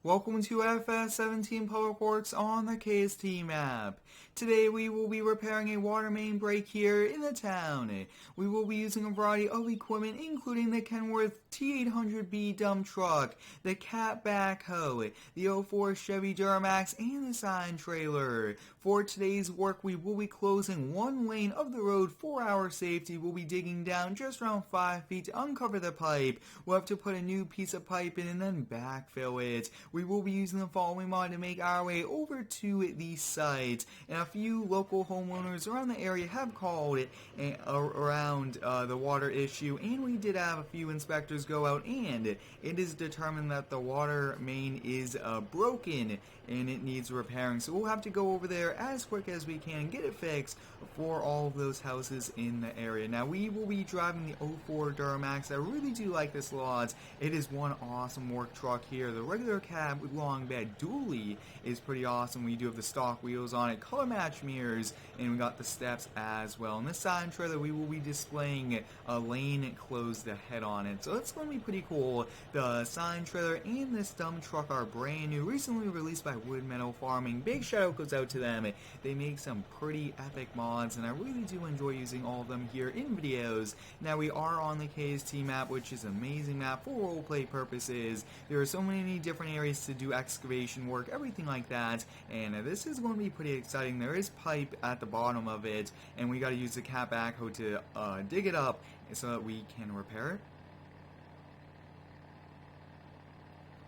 Welcome to FS17 Public Works on the KST Map. Today we will be repairing a water main break here in the town. We will be using a variety of equipment including the Kenworth T800B dump truck, the Cat Backhoe, the 04 Chevy Duramax, and the sign trailer. For today's work we will be closing one lane of the road for our safety. We'll be digging down just around 5 feet to uncover the pipe. We'll have to put a new piece of pipe in and then backfill it. We will be using the following mod to make our way over to the site, and a few local homeowners around the area have called it around the water issue, and we did have a few inspectors go out, and it is determined that the water main is broken and it needs repairing, so we'll have to go over there as quick as we can, get it fixed for all of those houses in the area. Now we will be driving the 04 Duramax. I really do like this lot. It is one awesome work truck here. The regular cab with long bed dually is pretty awesome. We do have the stock wheels on it, color match mirrors, and we got the steps as well. In this sign trailer we will be displaying a lane closed ahead on it, so it's going to be pretty cool. The sign trailer and this dump truck are brand new, recently released by Wood Meadow Farming. Big shout out goes out to them. They make some pretty epic mods and I really do enjoy using all of them here in videos. Now we are on the KST map, which is an amazing map for roleplay purposes. There are so many different areas to do excavation work, everything like that, and this is going to be pretty exciting. There is pipe at the bottom of it and we got to use the Cat Backhoe to dig it up so that we can repair it.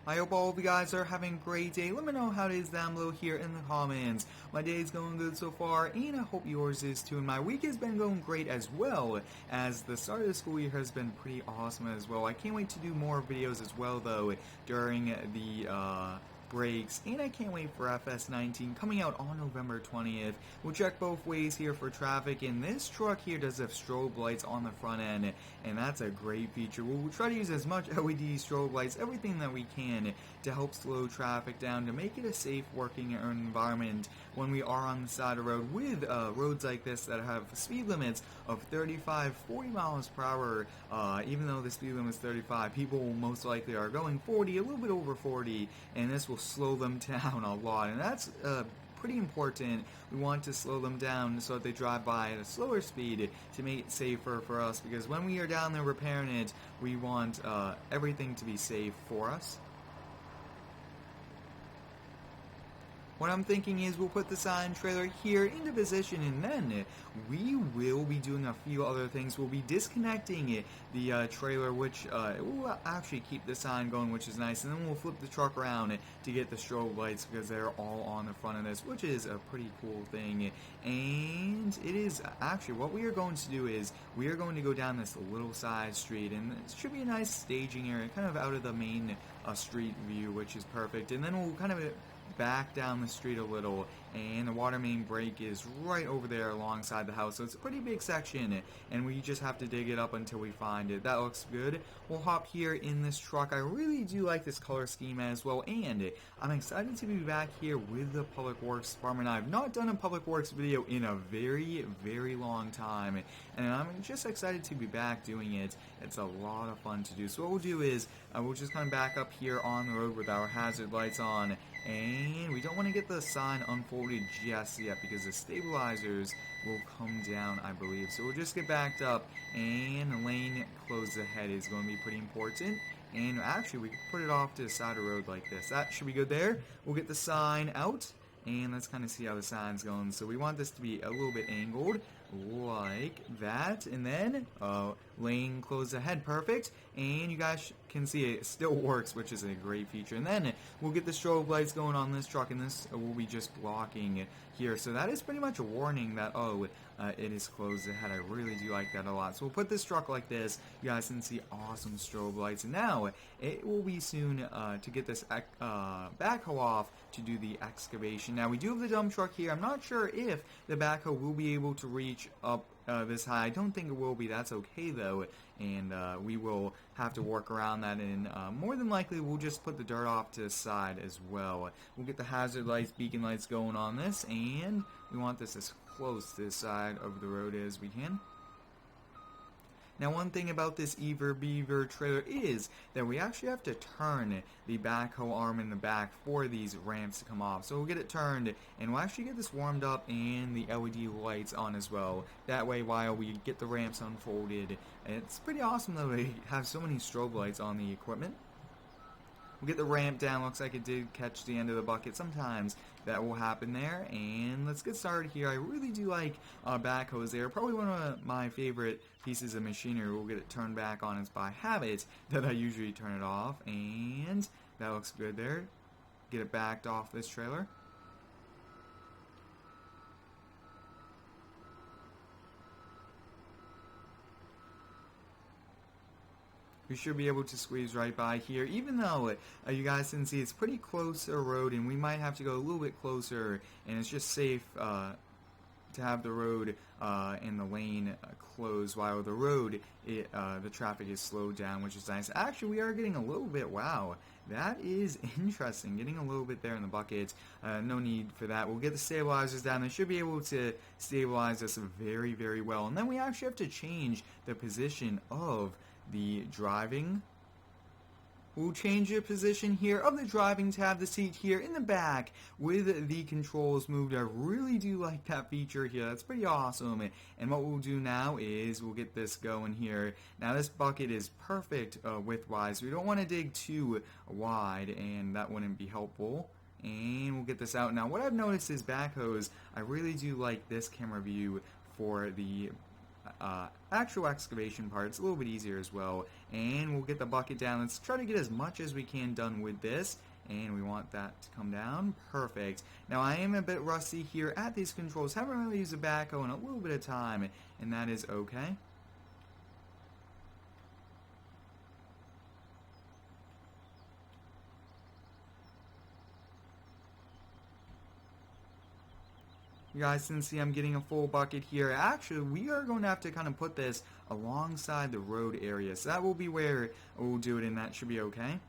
I hope all of you guys are having a great day. Let me know how it is down below here in the comments. My day is going good so far, and I hope yours is too. And my week has been going great as well, as the start of the school year has been pretty awesome as well. I can't wait to do more videos as well, though, during the breaks, and I can't wait for FS19 coming out on November 20th. We'll check both ways here for traffic, and this truck here does have strobe lights on the front end, and that's a great feature. We'll try to use as much LED strobe lights, everything that we can, to help slow traffic down, to make it a safe working environment when we are on the side of the road with roads like this that have speed limits of 35, 40 miles per hour. Even though the speed limit is 35, people most likely are going 40, a little bit over 40, and this will slow them down a lot, and that's pretty important. We want to slow them down so that they drive by at a slower speed to make it safer for us, because when we are down there repairing it, we want everything to be safe for us. What I'm thinking is we'll put the sign trailer here into position, and then we will be doing a few other things. We'll be disconnecting the trailer, which will actually keep the sign going, which is nice, and then we'll flip the truck around to get the strobe lights, because they're all on the front of this, which is a pretty cool thing. And it is actually what we are going to do is we are going to go down this little side street, and it should be a nice staging area, kind of out of the main street view, which is perfect. And then we'll kind of back down the street a little, and the water main break is right over there alongside the house, so it's a pretty big section, and we just have to dig it up until we find it. That looks good. We'll hop here in this truck. I really do like this color scheme as well, and I'm excited to be back here with the Public Works Department. I've not done a Public Works video in a very, very long time, and I'm just excited to be back doing it. It's a lot of fun to do. So what we'll do is we'll just kind of back up here on the road with our hazard lights on, and we don't want to get the sign unfolded just yet because the stabilizers will come down, I believe. So we'll just get backed up, and the lane closed ahead is going to be pretty important. And actually we can put it off to the side of the road like this. That should be good there. We'll get the sign out, and let's kind of see how the sign's going. So we want this to be a little bit angled like that, and then lane closed ahead, perfect. And you guys can see it still works, which is a great feature. And then we'll get the strobe lights going on this truck, and this will be just blocking here. So that is pretty much a warning that it is closed ahead. I really do like that a lot. So we'll put this truck like this. You guys can see awesome strobe lights, and now it will be soon to get this backhoe off to do the excavation. Now we do have the dump truck here. I'm not sure if the backhoe will be able to reach up this high. I don't think it will be. That's okay though, and we will have to work around that, and more than likely we'll just put the dirt off to the side as well. We'll get the hazard lights, beacon lights going on this, and we want this as close to the side of the road as we can. Now, one thing about this Ever Beaver trailer is that we actually have to turn the backhoe arm in the back for these ramps to come off. So we'll get it turned, and we'll actually get this warmed up and the LED lights on as well. That way, while we get the ramps unfolded, it's pretty awesome though to have so many strobe lights on the equipment. We'll get the ramp down. Looks like it did catch the end of the bucket. Sometimes that will happen there. And let's get started here. I really do like backhoes. They're probably one of my favorite pieces of machinery. We'll get it turned back on. It's by habit that I usually turn it off. And that looks good there. Get it backed off this trailer. We should be able to squeeze right by here, even though you guys can see it's pretty close to a road, and we might have to go a little bit closer, and it's just safe to have the road and the lane closed while the road, the traffic is slowed down, which is nice. Actually, we are getting a little bit, wow, that is interesting, getting a little bit there in the bucket. No need for that. We'll get the stabilizers down. They should be able to stabilize us very, very well. And then we actually have to change the position of the driving. We'll change the position here of the driving to have the seat here in the back with the controls moved. I really do like that feature here. That's pretty awesome. And what we'll do now is we'll get this going here. Now this bucket is perfect width-wise. We don't want to dig too wide, and that wouldn't be helpful. And we'll get this out. Now what I've noticed is backhoes, I really do like this camera view for the actual excavation part. It's a little bit easier as well. And we'll get the bucket down. Let's try to get as much as we can done with this. And we want that to come down. Perfect. Now I am a bit rusty here at these controls. Haven't really used a backhoe in a little bit of time, and that is okay. You guys can see I'm getting a full bucket here. Actually, we are going to have to kind of put this alongside the road area. So that will be where we'll do it, and that should be okay.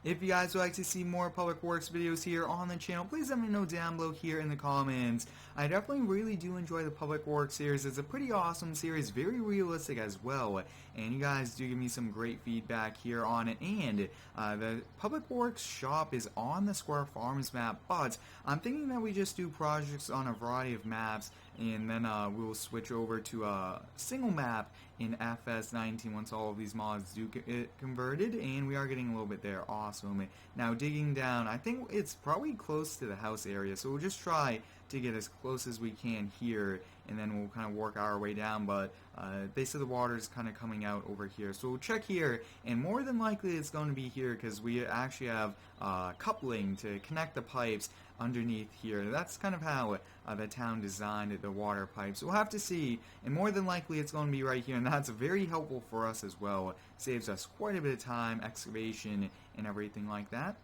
If you guys would like to see more Public Works videos here on the channel, please let me know down below here in the comments. I definitely really do enjoy the Public Works series. It's a pretty awesome series, very realistic as well. And you guys do give me some great feedback here on it. And the Public Works shop is on the Square Farms map, but I'm thinking that we just do projects on a variety of maps, and then we'll switch over to a single map in FS19 once all of these mods do get converted, and we are getting a little bit there. Awesome. Now digging down, I think it's probably close to the house area, so we'll just try to get as close as we can here, and then we'll kind of work our way down. But they said the water is kind of coming out over here, so we'll check here, and more than likely it's going to be here because we actually have coupling to connect the pipes underneath here. That's kind of how the town designed the water pipes. So we'll have to see, and more than likely it's going to be right here, and that's very helpful for us as well. It saves us quite a bit of time, excavation, and everything like that.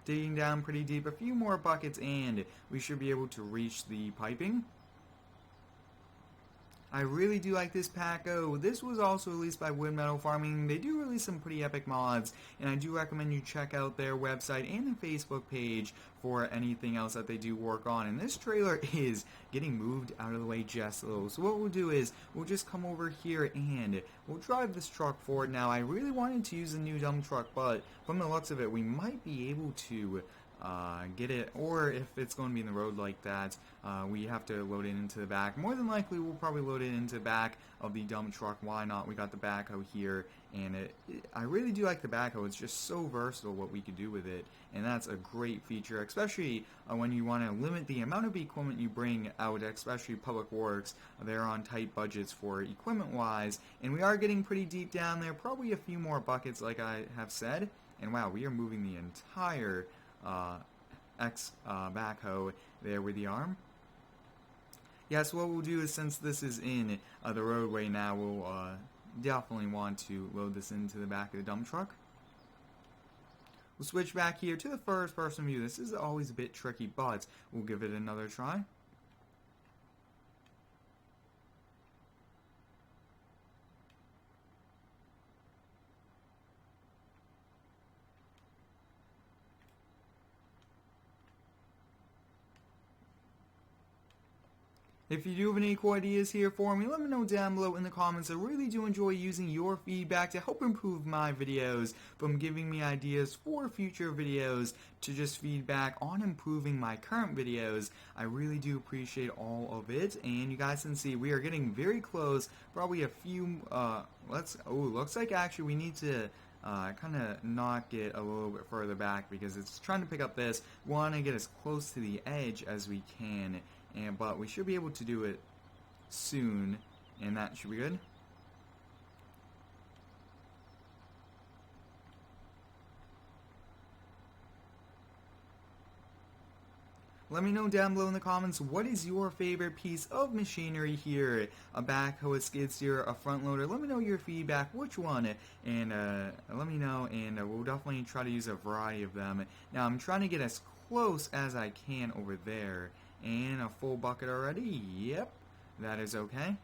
Digging down pretty deep, a few more buckets, and we should be able to reach the piping. I really do like this Backhoe. This was also released by Wood Metal Farming. They do release some pretty epic mods, and I do recommend you check out their website and their Facebook page for anything else that they do work on. And this trailer is getting moved out of the way just a little. So what we'll do is we'll just come over here and we'll drive this truck forward. Now I really wanted to use a new dump truck, but from the looks of it, we might be able to get it, or if it's going to be in the road like that, we have to load it into the back. More than likely we'll probably load it into the back of the dump truck. Why not? We got the backhoe here, and I really do like the backhoe. It's just so versatile what we could do with it, and that's a great feature, especially when you want to limit the amount of equipment you bring out, especially Public Works. They're on tight budgets for equipment wise, and we are getting pretty deep down there, probably a few more buckets like I have said. And wow, we are moving the entire backhoe there with the arm. Yes, what we'll do is, since this is in the roadway now, we'll definitely want to load this into the back of the dump truck. We'll switch back here to the first person view. This is always a bit tricky, but we'll give it another try. If you do have any cool ideas here for me, let me know down below in the comments. I really do enjoy using your feedback to help improve my videos, from giving me ideas for future videos to just feedback on improving my current videos. I really do appreciate all of it, and you guys can see we are getting very close. Probably a few, looks like actually we need to kind of knock it a little bit further back because it's trying to pick up this. We want to get as close to the edge as we can. But we should be able to do it soon, and that should be good. Let me know down below in the comments, what is your favorite piece of machinery here? A backhoe, a skid steer, a front loader? Let me know your feedback, which one, and let me know, and we'll definitely try to use a variety of them. Now I'm trying to get as close as I can over there. And a full bucket already. Yep, that is okay.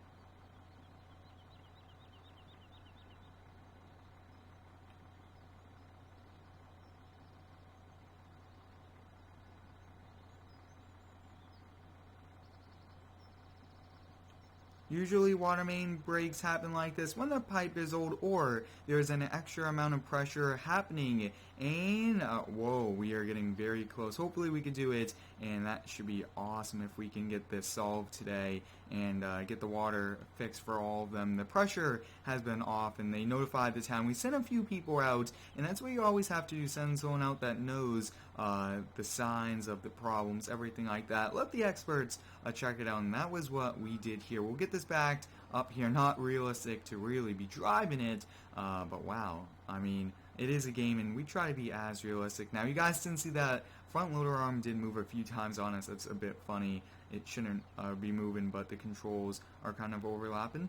Usually water main breaks happen like this when the pipe is old or there's an extra amount of pressure happening. And whoa, we are getting very close. Hopefully we can do it, and that should be awesome if we can get this solved today and get the water fixed for all of them. The pressure has been off, and they notified the town. We sent a few people out, and that's what you always have to do, send someone out that knows the signs of the problems, everything like that. Let the experts check it out, and that was what we did here. We'll get this backed up here. Not realistic to really be driving it, but wow, I mean, it is a game, and we try to be as realistic. Now, you guys didn't see that front loader arm did move a few times on us. That's a bit funny. It shouldn't be moving, but the controls are kind of overlapping.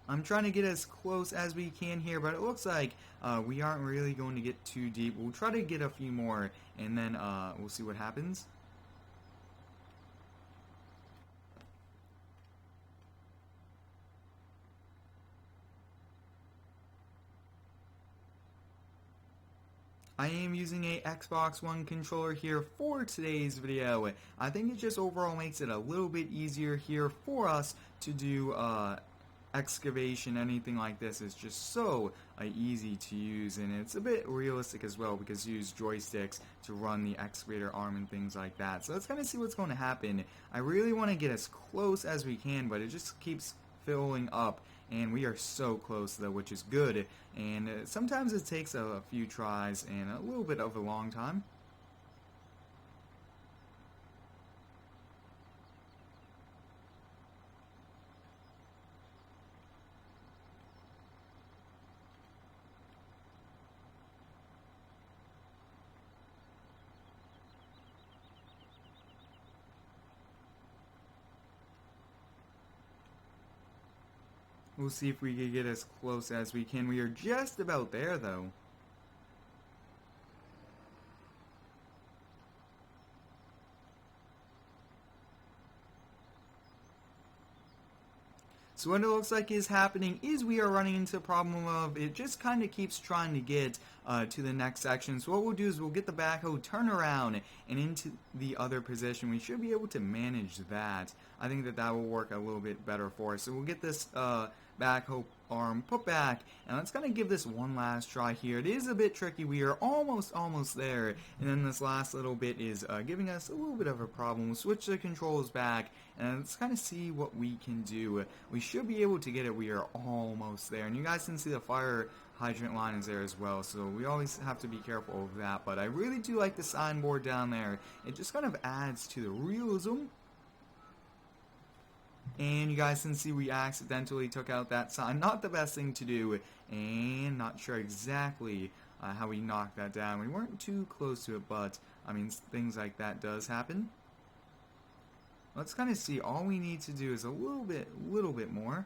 I'm trying to get as close as we can here, but it looks like we aren't really going to get too deep. We'll try to get a few more, and then we'll see what happens. I am using a Xbox One controller here for today's video. I think it just overall makes it a little bit easier here for us to do excavation. Anything like this is just so easy to use, and it's a bit realistic as well because you use joysticks to run the excavator arm and things like that. So let's kind of see what's going to happen. I really want to get as close as we can, but it just keeps filling up, and we are so close though, which is good. And sometimes it takes a few tries and a little bit of a long time. We'll see if we can get as close as we can. We are just about there, though. So what it looks like is happening is we are running into a problem of it just kind of keeps trying to get to the next section. So what we'll do is we'll get the backhoe, turn around, and into the other position. We should be able to manage that. I think that that will work a little bit better for us. So we'll get this backhoe arm put back, and let's kind of give this one last try here. It is a bit tricky. We are almost there, and then this last little bit is giving us a little bit of a problem. We'll switch the controls back, and let's kind of see what we can do. We should be able to get it. We are almost there, and you guys can see the fire hydrant line is there as well, so we always have to be careful of that. But I really do like the signboard down there. It just kind of adds to the realism. And you guys can see we accidentally took out that sign. Not the best thing to do, and not sure exactly how we knocked that down. We weren't too close to it, but I mean, things like that does happen. Let's kind of see. All we need to do is a little bit more.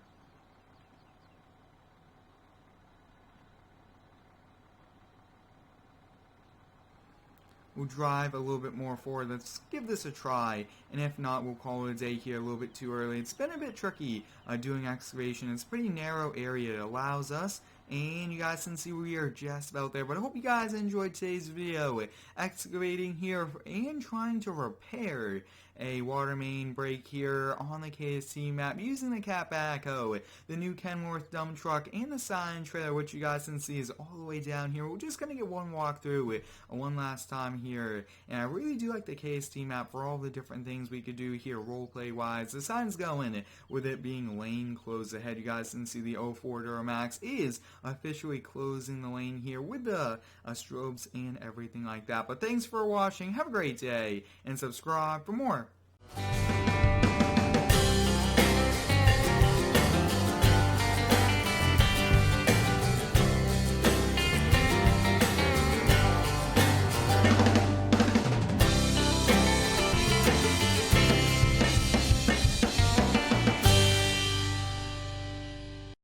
We'll drive a little bit more forward. Let's give this a try, and if not, we'll call it a day here a little bit too early. It's been a bit tricky doing excavation. It's a pretty narrow area. It allows us and you guys can see we are just about there. But I hope you guys enjoyed today's video, excavating here and trying to repair a water main break here on the KST map using the cat backhoe, the new Kenworth dump truck, and the sign trailer, which you guys can see is all the way down here. We're just gonna get one walkthrough one last time here, and I really do like the KST map for all the different things we could do here roleplay wise. The sign's going with it being lane closed ahead. You guys can see the 04 Duramax is officially closing the lane here with the strobes and everything like that. But thanks for watching, have a great day, and subscribe for more.